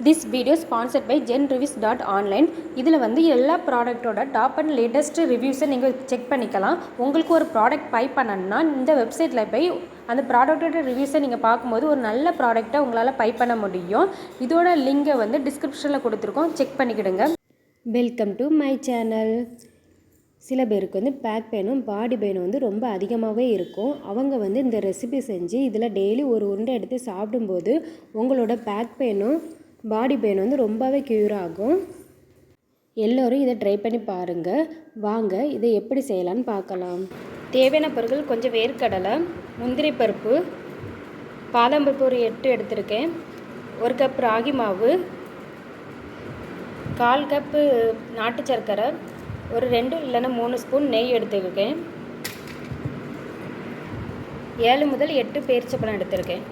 This video sponsored by genreviews.online. இதில் வந்து எல்லா ப்ராடக்ட்டோட டாப் அண்ட் லேட்டஸ்ட் ரிவ்யூஸை நீங்கள் செக் பண்ணிக்கலாம். உங்களுக்கு ஒரு ப்ராடக்ட் பை பண்ணணும்னா இந்த வெப்சைட்டில் போய் அந்த ப்ராடக்ட்டோட ரிவ்யூஸை நீங்கள் பார்க்கும்போது ஒரு நல்ல ப்ராடக்ட்டை உங்களால் பை பண்ண முடியும். இதோட லிங்கை வந்து டிஸ்கிரிப்ஷனில் கொடுத்துருக்கோம், செக் பண்ணிக்கிடுங்க. Welcome to my channel. சில பேருக்கு வந்து பேக் பெயினும் பாடி பெயினும் வந்து ரொம்ப அதிகமாகவே இருக்கும். அவங்க வந்து இந்த ரெசிபி செஞ்சு இதில் டெய்லி ஒரு உருண்டை எடுத்து சாப்பிடும்போது உங்களோட பேக் பெயினும் பாடி பெயின் வந்து ரொம்பவே க்யூர் ஆகும். எல்லோரும் இதை ட்ரை பண்ணி பாருங்கள். வாங்க இதை எப்படி செய்யலான்னு பார்க்கலாம். தேவையான பொருட்கள் கொஞ்சம் வேர்க்கடலை, முந்திரி பருப்பு, பாதாம் பருப்பு ஒரு 8 எடுத்திருக்கேன், 1 கப் ராகி மாவு, 1/4 கப்பு நாட்டு சர்க்கரை, ஒரு 2 இல்லைன்னா 3 ஸ்பூன் நெய் எடுத்துருக்கேன், 7 முதல் 8 பேரிச்சம்பழம் எடுத்திருக்கேன்.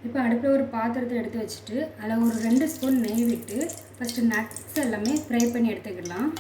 இப்போ அடுப்பில் ஒரு பாத்திரத்தை எடுத்து வச்சுட்டு அதில் ஒரு 2 ஸ்பூன் நெய் விட்டு ஃபஸ்ட்டு நட்ஸ் எல்லாமே ஃப்ரை பண்ணி எடுத்துக்கலாம்.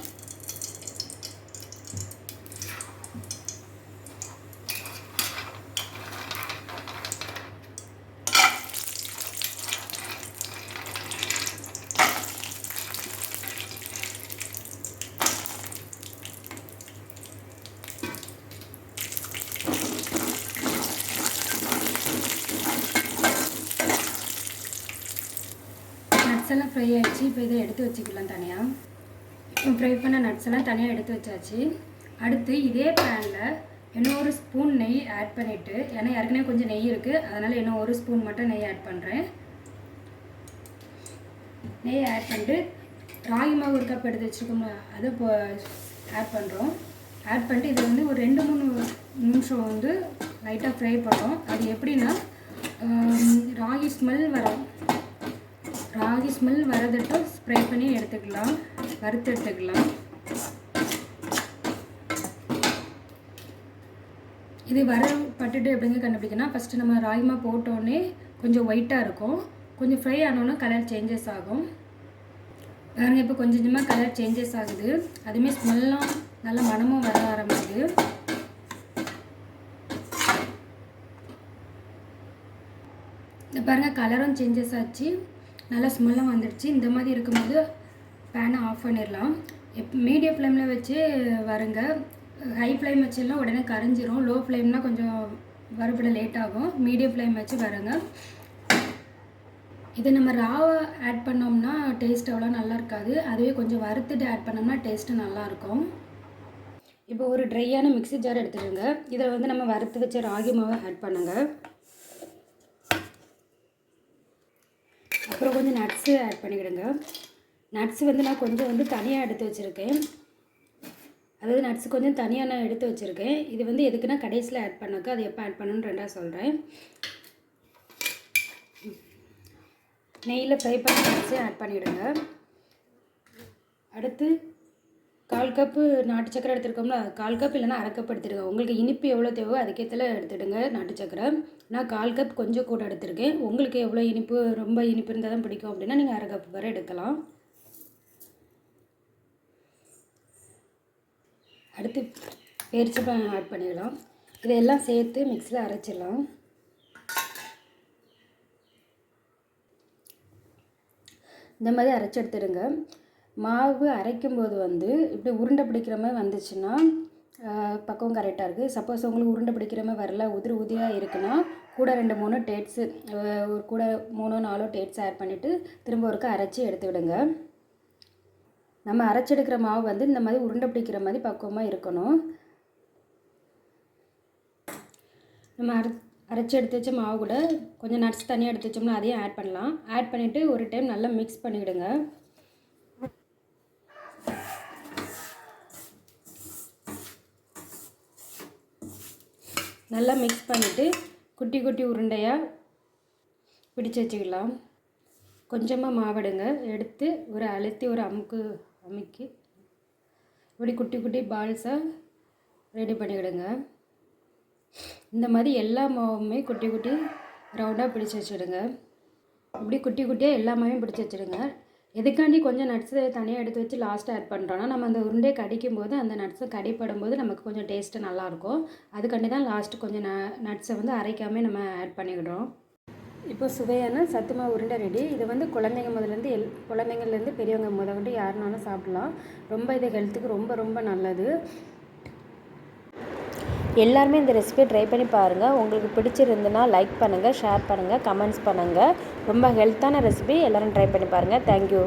நட்ஸ் எல்லாம் ஃப்ரை ஆகிடுச்சு. இப்போ இதை எடுத்து வச்சுக்கலாம் தனியாக. இப்போ ஃப்ரை பண்ண நட்ஸ் எல்லாம் தனியாக எடுத்து வச்சாச்சு. அடுத்து இதே பேனில் இன்னும் 1 ஸ்பூன் நெய் ஆட் பண்ணிவிட்டு, ஏன்னா ஏற்கனவே கொஞ்சம் நெய் இருக்குது, அதனால் இன்னும் 1 ஸ்பூன் மட்டும் நெய் ஆட் பண்ணுறேன். நெய் ஆட் பண்ணிட்டு ராகி மாவு 1 கப் எடுத்து வச்சுருக்கோம்ல, அதை இப்போ ஆட் பண்ணுறோம். ஆட் பண்ணிட்டு இதை வந்து ஒரு 2-3 நிமிஷம் வந்து லைட்டாக ஃப்ரை பண்ணுறோம். அது எப்படின்னா ராகி ஸ்மெல் வரதுட்டும் ஸ்ப்ரே பண்ணி எடுத்துக்கலாம், வறுத்து எடுத்துக்கலாம். இது பட்டுட்டு எப்படிங்க கண்டுபிடிக்கணும், ஃபஸ்ட்டு நம்ம ராகிமா போட்டோடனே கொஞ்சம் ஒயிட்டாக இருக்கும், கொஞ்சம் ஃப்ரை ஆனோன்னா கலர் சேஞ்சஸ் ஆகும். பாருங்கள், இப்போ கொஞ்சம் கொஞ்சமாக கலர் சேஞ்சஸ் ஆகுது. அதுவுமே ஸ்மெல்லாம் நல்ல மனமும் வர ஆரம்பிக்குது. இந்த பாருங்கள், கலரும் சேஞ்சஸ் ஆச்சு, நல்லா ஸ்மெல்லும் வந்துடுச்சு. இந்த மாதிரி இருக்கும்போது பேனை ஆஃப் பண்ணிடலாம். மீடியம் ஃப்ளேமில் வச்சு வருங்க. ஹை ஃப்ளேம் வச்சுலாம் உடனே கரைஞ்சிரும். லோ ஃப்ளேம்னால் கொஞ்சம் வறுபட லேட் ஆகும். மீடியம் ஃப்ளேம் வச்சு வருங்க. இதை நம்ம ராவாக ஆட் பண்ணோம்னா டேஸ்ட் அவ்வளோ நல்லா இருக்காது. அதுவே கொஞ்சம் வறுத்துட்டு ஆட் பண்ணோம்னா டேஸ்ட்டு நல்லாயிருக்கும். இப்போ ஒரு ட்ரையான மிக்ஸி ஜார் எடுத்துடுங்க. இதில் வந்து நம்ம வறுத்து வச்ச ராகி மாவை ஆட் பண்ணுங்கள். அப்புறம் கொஞ்சம் நட்ஸு ஆட் பண்ணிக்கிடுங்க. நட்ஸு வந்து நான் கொஞ்சம் வந்து தனியாக எடுத்து வச்சுருக்கேன். அதாவது நட்ஸு கொஞ்சம் தனியாக நான் எடுத்து வச்சுருக்கேன். இது வந்து எதுக்குன்னா கடைசியில் ஆட் பண்ணாக்க அது எப்போ ஆட் பண்ணணுன்னு 2ஆக சொல்கிறேன். நெய்யில் ஃப்ரை பண்ணி நட்ஸு ஆட் பண்ணிவிடுங்க. அடுத்து 1/4 கப்பு நாட்டு சக்கரை எடுத்துருக்கோம்ல, 1/4 கப் இல்லைனா 1/2 கப் எடுத்துருங்க. உங்களுக்கு இனிப்பு எவ்வளோ தேவையோ அதுக்கேற்ற எடுத்துடுங்க நாட்டு சக்கரை. நான் 1/4 கப் கொஞ்சம் கூட எடுத்துருக்கேன். உங்களுக்கு எவ்வளோ இனிப்பு, ரொம்ப இனிப்பு இருந்தால் தான் பிடிக்கும் அப்படின்னா நீங்கள் 1/2 கப் வரை எடுக்கலாம். அடுத்து பேரிச்சம்பழம் ஆட் பண்ணிடலாம். இதையெல்லாம் சேர்த்து மிக்ஸியில் அரைச்சிடலாம். இந்த மாதிரி அரைச்சி எடுத்துடுங்க. மாவு அரைக்கும்போது வந்து இப்படி உருண்டை பிடிக்கிற மாதிரி வந்துச்சுன்னா பக்குவம் கரெக்டாக இருக்குது. சப்போஸ் உங்களுக்கு உருண்டை பிடிக்கிற மாதிரி வரல, உதிரியாக இருக்குன்னா கூட 2-3 டேட்ஸு, கூட 3-4 டேட்ஸ் ஆட் பண்ணிவிட்டு திரும்ப ஒருக்க அரைச்சி எடுத்து விடுங்க. நம்ம அரைச்செடுக்கிற மாவு வந்து இந்த மாதிரி உருண்டை பிடிக்கிற மாதிரி பக்குவமாக இருக்கணும். நம்ம அரைச்சி எடுத்து வச்ச மாவு கூட கொஞ்சம் நட்ஸ் தனியாக எடுத்து வச்சோம்னா அதையும் ஆட் பண்ணலாம். ஆட் பண்ணிவிட்டு ஒரு டைம் நல்லா மிக்ஸ் பண்ணிவிடுங்க. நல்லா மிக்ஸ் பண்ணிவிட்டு குட்டி குட்டி உருண்டையாக பிடிச்சி வச்சுக்கலாம். கொஞ்சமாக மாவடுங்க, எடுத்து ஒரு அழுத்தி ஒரு அமுக்கி இப்படி குட்டி குட்டி பால்ஸாக ரெடி பண்ணிவிடுங்க. இந்த மாதிரி எல்லா மாவுமே குட்டி குட்டி ரவுண்டாக பிடிச்சி வச்சுடுங்க. இப்படி குட்டி குட்டியாக எல்லா மாவையும் பிடிச்சி வச்சுடுங்க. எதுக்காண்டி கொஞ்சம் நட்ஸு தனியாக எடுத்து வச்சு லாஸ்ட்டாக ஆட் பண்ணுறோன்னா, நம்ம அந்த உருண்டையை கடிக்கும் போது அந்த நட்ஸை கடிப்படும் போது நமக்கு கொஞ்சம் டேஸ்ட்டு நல்லாயிருக்கும். அதுக்காண்டி தான் லாஸ்ட்டு கொஞ்சம் நட்ஸை வந்து அரைக்காமல் நம்ம ஆட் பண்ணிக்கிடுறோம். இப்போ சுவையான சத்து மாவு உருண்டை ரெடி. இதை வந்து குழந்தைங்க முதலேருந்து குழந்தைங்கள்லேருந்து பெரியவங்க முதற்கொண்டு யாருனாலும் சாப்பிட்லாம். ரொம்ப இது ஹெல்த்துக்கு ரொம்ப ரொம்ப நல்லது. எல்லாருமே இந்த ரெசிபியை ட்ரை பண்ணி பாருங்கள். உங்களுக்கு பிடிச்சிருந்துன்னா லைக் பண்ணுங்கள், ஷேர் பண்ணுங்கள், கமெண்ட்ஸ் பண்ணுங்கள். ரொம்ப ஹெல்த்தான ரெசிபி. எல்லோரும் ட்ரை பண்ணி பாருங்கள். தேங்க்யூ.